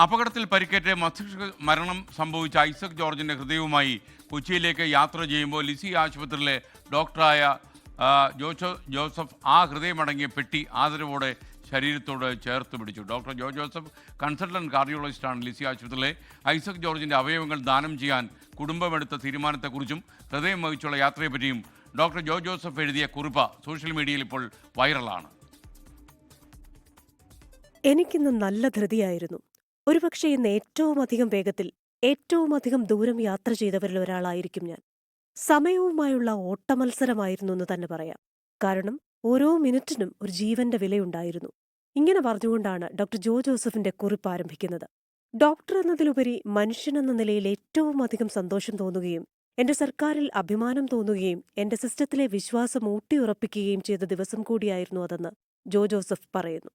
അപകടത്തിൽ പരിക്കേറ്റ് മസ്തിഷ്ക മരണം സംഭവിച്ച ഐസക് ജോർജിന്റെ ഹൃദയവുമായി കൊച്ചിയിലേക്ക് യാത്ര ചെയ്യുമ്പോൾ ലിസി ആശുപത്രിയിലെ ഡോക്ടറായ ജോസഫ് ആ ഹൃദയമടങ്ങിയ പെട്ടി ആദരവോടെ ശരീരത്തോട് ചേർത്ത് പിടിച്ചു. ഡോക്ടർ ജോസഫ് കൺസൾട്ടന്റ് കാർഡിയോളജിസ്റ്റാണ്. ലിസി ആശുപത്രിയിലെ ഐസക് ജോർജിന്റെ അവയവങ്ങൾ ദാനം ചെയ്യാൻ കുടുംബമെടുത്ത തീരുമാനത്തെക്കുറിച്ചും ഹൃദയം വഹിച്ചുള്ള യാത്രയെപ്പറ്റിയും ഡോക്ടർ ജോസഫ് എഴുതിയ കുറിപ്പ് സോഷ്യൽ മീഡിയയിൽ ഇപ്പോൾ വൈറലാണ്. എനിക്കിന്ന് നല്ല ധൃതിയായിരുന്നു. ഒരുപക്ഷെ ഇന്ന് ഏറ്റവും അധികം വേഗത്തിൽ ഏറ്റവും അധികം ദൂരം യാത്ര ചെയ്തവരിൽ ഒരാളായിരിക്കും ഞാൻ. സമയവുമായുള്ള ഓട്ടമത്സരമായിരുന്നു എന്ന് തന്നെ പറയാം. കാരണം ഓരോ മിനിറ്റിനും ഒരു ജീവന്റെ വിലയുണ്ടായിരുന്നു. ഇങ്ങനെ പറഞ്ഞുകൊണ്ടാണ് ഡോക്ടർ ജോസഫിന്റെ കുറിപ്പ് ആരംഭിക്കുന്നത്. ഡോക്ടർ എന്നതിലുപരി മനുഷ്യനെന്ന നിലയിൽ ഏറ്റവും അധികം സന്തോഷം തോന്നുകയും എന്റെ സർക്കാരിൽ അഭിമാനം തോന്നുകയും എന്റെ സിസ്റ്റത്തിലെ വിശ്വാസം ഊട്ടിയുറപ്പിക്കുകയും ചെയ്ത ദിവസം കൂടിയായിരുന്നു അതെന്ന് ജോസഫ് പറയുന്നു.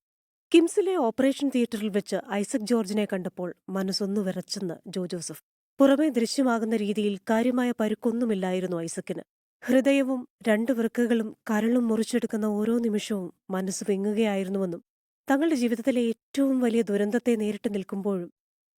കിംസിലെ ഓപ്പറേഷൻ തിയേറ്ററിൽ വെച്ച് ഐസക് ജോർജിനെ കണ്ടപ്പോൾ മനസ്സൊന്നു വിറച്ചെന്ന് ജോസഫ്. പുറമേ ദൃശ്യമാകുന്ന രീതിയിൽ കാര്യമായ പരുക്കൊന്നുമില്ലായിരുന്നു ഐസക്കിന്. ഹൃദയവും 2 വൃക്കകളും കരളും മുറിച്ചെടുക്കുന്ന ഓരോ നിമിഷവും മനസ്സ് വിങ്ങുകയായിരുന്നുവെന്നും തങ്ങളുടെ ജീവിതത്തിലെ ഏറ്റവും വലിയ ദുരന്തത്തെ നേരിട്ട് നിൽക്കുമ്പോഴും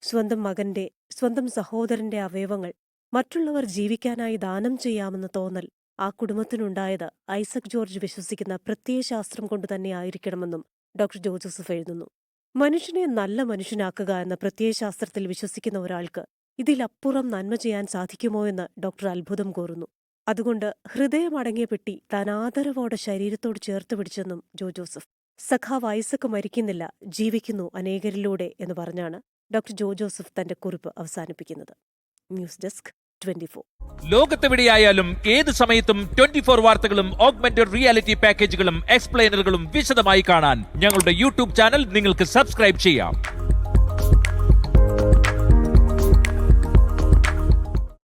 സ്വന്തം മകന്റെ, സ്വന്തം സഹോദരന്റെ അവയവങ്ങൾ മറ്റുള്ളവർ ജീവിക്കാനായി ദാനം ചെയ്യാമെന്ന തോന്നൽ ആ കുടുംബത്തിനുണ്ടായത് ഐസക് ജോർജ് വിശ്വസിക്കുന്ന പ്രത്യയശാസ്ത്രം കൊണ്ട് തന്നെയായിരിക്കണമെന്നും ഡോക്ടർ ജോസഫ് എഴുതുന്നു. മനുഷ്യനെ നല്ല മനുഷ്യനാക്കുക എന്ന പ്രത്യയശാസ്ത്രത്തിൽ വിശ്വസിക്കുന്ന ഒരാൾക്ക് ഇതിലപ്പുറം നന്മ ചെയ്യാൻ സാധിക്കുമോ എന്ന് ഡോക്ടർ അത്ഭുതം കോരുന്നു. അതുകൊണ്ട് ഹൃദയമടങ്ങിയ പെട്ടി താൻ ആദരവോടെ ശരീരത്തോട് ചേർത്ത് പിടിച്ചെന്നും ജോസഫ്. സഖാവ് ഐസക് മരിക്കുന്നില്ല, ജീവിക്കുന്നു അനേകരിലൂടെ എന്ന് പറഞ്ഞാണ് ഡോക്ടർ ജോസഫ് തന്റെ കുറിപ്പ് അവസാനിപ്പിക്കുന്നത്. News desk 24. ലോകത്തെവിടെയായാലും ഏത് സമയത്തും 24 വാർത്തകളും ഓഗ്മെന്റഡ് റിയാലിറ്റി പാക്കേജുകളും എക്സ്പ്ലെയിനറുകളും വിശദമായി കാണാൻ ഞങ്ങളുടെ യൂട്യൂബ് ചാനൽ നിങ്ങൾക്ക് സബ്സ്ക്രൈബ് ചെയ്യാം.